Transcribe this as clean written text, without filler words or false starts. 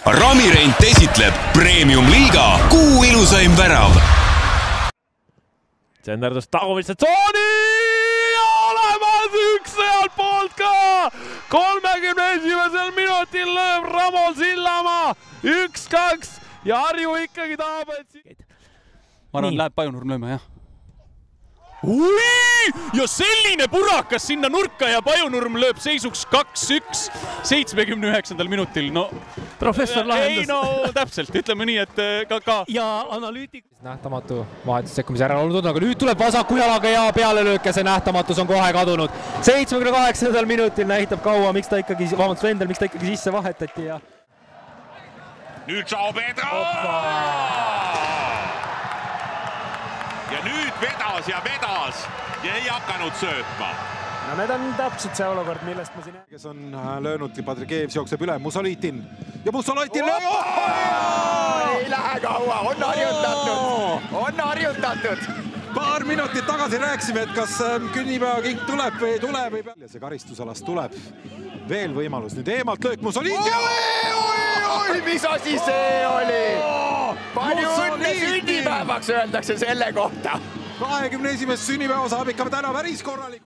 Ramirent esitleb Premium-liiga kuu ilusaim värav. Senderdus tagumisse tsooni ja olemas üks sealt poolt ka. 31. minutil lööb Ramol Sillamaa 1-2 ja Harju ikkagi tahab, et... Ma arvan, läheb Pajunurm lööma, jah. Ja selline purakas sinna nurka ja Pajunurm lööb seisuks 2-1 79. minutil. No, professor lahendas. Ei, no täpselt, ütleme nii, et ka... Ja analüütik... Nähtamatu vahetus sekkumise järele olnud, aga nüüd tuleb vasaku jalaga ja pealelöök ja see nähtamatus on kohe kadunud. 78. minutil näitab kaua, miks ta ikkagi, Vendel, miks ta ikkagi sisse vahetati ja... Nüüd Sao Pedro! Ja nüüd vedas ja ei hakanud söötma. No need on täpselt see olukord, millest ma siin... Kes on löönud, Padrigeev jookseb üle, Musolitin ja Musolitin lööb! Ei lähe kaua, on harjutatud. Paar minutit tagasi rääksime, et kas künnipäevaking tuleb või ei tule või... Ja see karistusalas tuleb veel võimalus. Nüüd eemalt löök Musolitin! Oi, mis asi see oli? Palju õnne sünnipäevaks öeldakse selle kohta. 21. sünnipäeva saab ikka täna päris korralik.